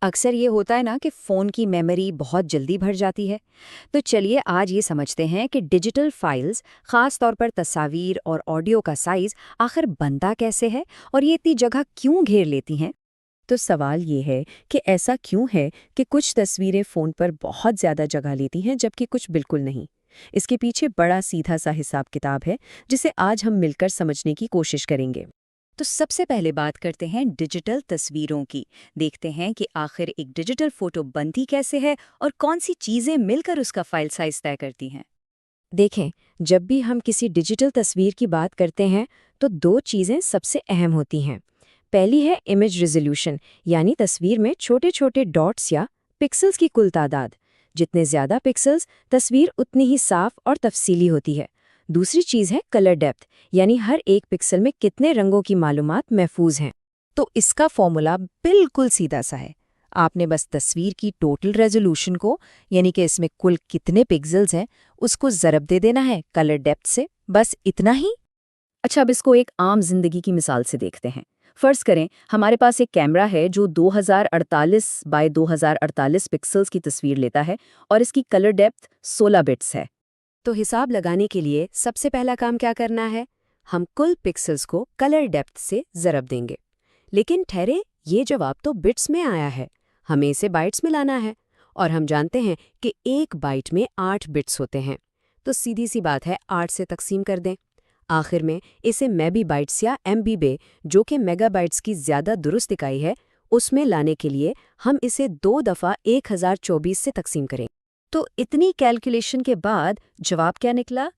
अक्सर ये होता है ना कि फ़ोन की मेमोरी बहुत जल्दी भर जाती है। तो चलिए आज ये समझते हैं कि डिजिटल फाइल्स, ख़ास तौर पर तस्वीर और ऑडियो का साइज़ आखिर बनता कैसे है और ये इतनी जगह क्यों घेर लेती हैं। तो सवाल ये है कि ऐसा क्यों है कि कुछ तस्वीरें फ़ोन पर बहुत ज़्यादा जगह लेती हैं जबकि कुछ बिल्कुल नहीं। इसके पीछे बड़ा सीधा सा हिसाब किताब है जिसे आज हम मिलकर समझने की कोशिश करेंगे। तो सबसे पहले बात करते हैं डिजिटल तस्वीरों की। देखते हैं कि आखिर एक डिजिटल फ़ोटो बनती कैसे है और कौन सी चीज़ें मिलकर उसका फ़ाइल साइज़ तय करती हैं। देखें, जब भी हम किसी डिजिटल तस्वीर की बात करते हैं तो दो चीज़ें सबसे अहम होती हैं। पहली है इमेज रेजोल्यूशन, यानी तस्वीर में छोटे छोटे डॉट्स या पिक्सेल्स की कुल तादाद। जितने ज़्यादा पिक्सेल्स, तस्वीर उतनी ही साफ और तफसीली होती है। दूसरी चीज़ है कलर डेप्थ, यानी हर एक पिक्सल में कितने रंगों की मालूमात महफूज हैं। तो इसका फॉर्मूला बिल्कुल सीधा सा है। आपने बस तस्वीर की टोटल रेजोल्यूशन को, यानी कि इसमें कुल कितने पिक्सेल्स हैं, उसको ज़रब दे देना है कलर डेप्थ से, बस इतना ही। अच्छा, अब इसको एक आम जिंदगी की मिसाल से देखते हैं। फर्ज करें हमारे पास एक कैमरा है जो 2048 बाय 2048 पिक्सेल्स की तस्वीर लेता है और इसकी कलर डेप्थ 16 बिट्स है। तो हिसाब लगाने के लिए सबसे पहला काम क्या करना है? हम कुल पिक्सेल्स को कलर डेप्थ से ज़रब देंगे। लेकिन ठहरे, ये जवाब तो बिट्स में आया है। हमें इसे बाइट्स में लाना है। और हम जानते हैं कि एक बाइट में 8 बिट्स होते हैं। तो सीधी सी बात है, 8 से तकसीम कर दें। आखिर में इसे मेबी बाइट्स या एमबी बे, जो कि मेगाबाइट्स की ज़्यादा दुरुस्त इकाई है, उसमें लाने के लिए हम इसे 2 दफ़ा 1024 से तकसीम करें। तो इतनी कैलकुलेशन के बाद जवाब क्या निकला?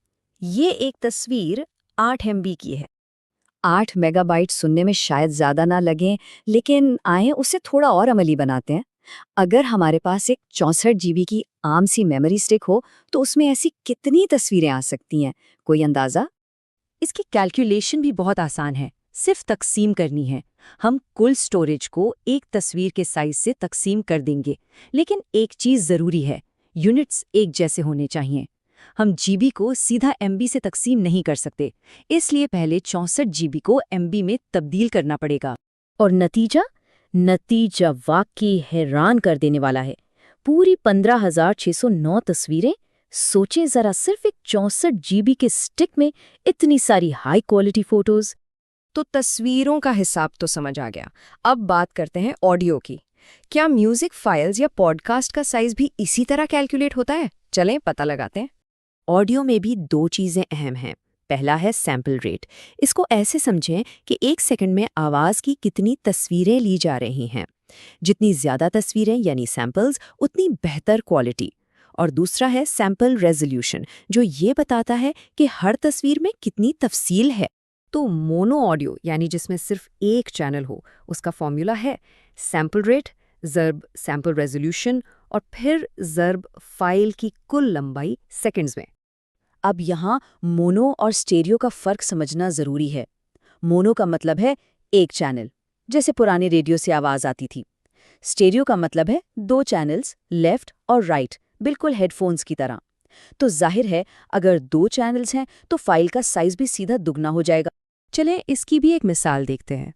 ये एक तस्वीर 8 MB की है। 8 मेगाबाइट सुनने में शायद ज़्यादा ना लगें, लेकिन आए उसे थोड़ा और अमली बनाते हैं। अगर हमारे पास एक 64 GB की आम सी मेमोरी स्टिक हो, तो उसमें ऐसी कितनी तस्वीरें आ सकती हैं? कोई अंदाज़ा? इसकी कैलकुलेशन भी बहुत आसान है, सिर्फ तकसीम करनी है। हम कुल स्टोरेज को एक तस्वीर के साइज से तकसीम कर देंगे। लेकिन एक चीज़ ज़रूरी है, यूनिट्स एक जैसे होने चाहिए। हम जीबी को सीधा एमबी से तकसीम नहीं कर सकते, इसलिए पहले 64 जीबी को एमबी में तब्दील करना पड़ेगा। और नतीजा? नतीजा वाकई हैरान कर देने वाला है। पूरी 15,609 तस्वीरें। सोचें जरा, सिर्फ एक 64 GB के स्टिक में इतनी सारी हाई क्वालिटी फोटोज। तो तस्वीरों का हिसाब तो समझ आ गया। अब बात करते हैं ऑडियो की। क्या म्यूजिक फाइल्स या पॉडकास्ट का साइज भी इसी तरह कैलकुलेट होता है? चलें पता लगाते हैं। ऑडियो में भी दो चीज़ें अहम हैं। पहला है सैंपल रेट। इसको ऐसे समझें कि एक सेकंड में आवाज़ की कितनी तस्वीरें ली जा रही हैं। जितनी ज़्यादा तस्वीरें यानी सैंपल्स, उतनी बेहतर क्वालिटी। और दूसरा है सैंपल रेजोल्यूशन, जो ये बताता है कि हर तस्वीर में कितनी तफसील है। तो मोनो ऑडियो, यानी जिसमें सिर्फ एक चैनल हो, उसका फॉर्मूला है सैंपल रेट ज़र्ब सैंपल रेजोल्यूशन और फिर ज़र्ब फाइल की कुल लंबाई सेकंड्स में। अब यहाँ मोनो और स्टेरियो का फ़र्क समझना ज़रूरी है। मोनो का मतलब है एक चैनल, जैसे पुराने रेडियो से आवाज़ आती थी। स्टेरियो का मतलब है दो चैनल्स, लेफ्ट और राइट, बिल्कुल हेडफोन्स की तरह। तो जाहिर है, अगर दो चैनल्स हैं तो फाइल का साइज भी सीधा दुगना हो जाएगा। चलें इसकी भी एक मिसाल देखते हैं।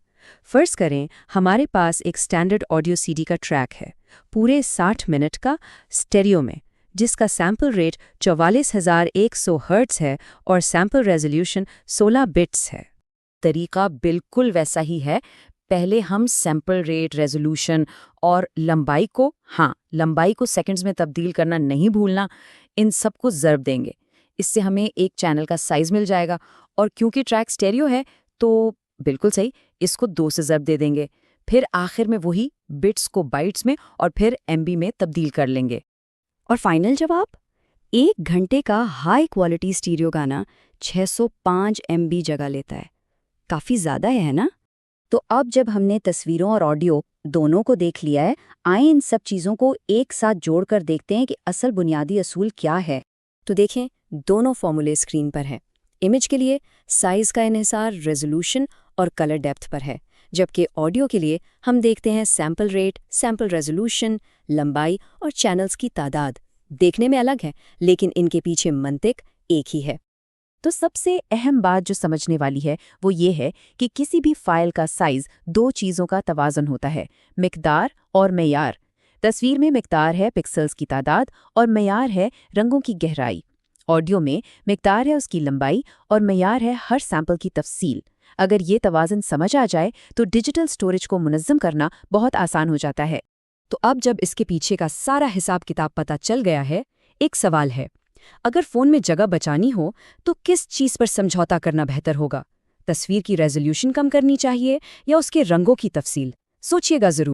फर्ज करें हमारे पास एक स्टैंडर्ड ऑडियो सीडी का ट्रैक है, पूरे 60 मिनट का, स्टेरियो में, जिसका सैंपल रेट 44,100 हर्ट्ज है और सैंपल रेजोल्यूशन 16 बिट्स है। तरीका बिल्कुल वैसा ही है। पहले हम सैंपल रेट, रेजोल्यूशन और लंबाई को सेकंड्स में तब्दील करना नहीं भूलना, इन सबको ज़र्ब देंगे। इससे हमें एक चैनल का साइज़ मिल जाएगा। और क्योंकि ट्रैक स्टेरियो है, तो बिल्कुल सही, इसको 2 से ज़र्ब दे देंगे। फिर आखिर में वही बिट्स को बाइट्स में और फिर एमबी में तब्दील कर लेंगे। और फाइनल जवाब? 1 घंटे का हाई क्वालिटी स्टीरियो गाना 605 MB जगह लेता है। काफ़ी ज़्यादा है ना? तो अब जब हमने तस्वीरों और ऑडियो दोनों को देख लिया है, आइए इन सब चीज़ों को एक साथ जोड़कर देखते हैं कि असल बुनियादी असूल क्या है। तो देखें, दोनों फॉर्मूले स्क्रीन पर हैं। इमेज के लिए साइज़ का इन्हिसार रेजोल्यूशन और कलर डेप्थ पर है, जबकि ऑडियो के लिए हम देखते हैं सैंपल रेट, सैंपल रेजोल्यूशन, लंबाई और चैनल्स की तादाद। देखने में अलग है, लेकिन इनके पीछे मंतिक एक ही है। तो सबसे अहम बात जो समझने वाली है वो ये है कि किसी भी फाइल का साइज दो चीज़ों का तवाज़ुन होता है, मिकदार और मेयार। तस्वीर में मिकदार है पिक्सेल्स की तादाद और मेयार है रंगों की गहराई। ऑडियो में मिकदार है उसकी लंबाई और मेयार है हर सैंपल की तफसील। अगर ये तवाज़ुन समझ आ जाए तो डिजिटल स्टोरेज को मुनज़्ज़म करना बहुत आसान हो जाता है। तो अब जब इसके पीछे का सारा हिसाब किताब पता चल गया है, एक सवाल है, अगर फ़ोन में जगह बचानी हो तो किस चीज़ पर समझौता करना बेहतर होगा? तस्वीर की रेजोल्यूशन कम करनी चाहिए या उसके रंगों की तफसील? सोचिएगा ज़रूर।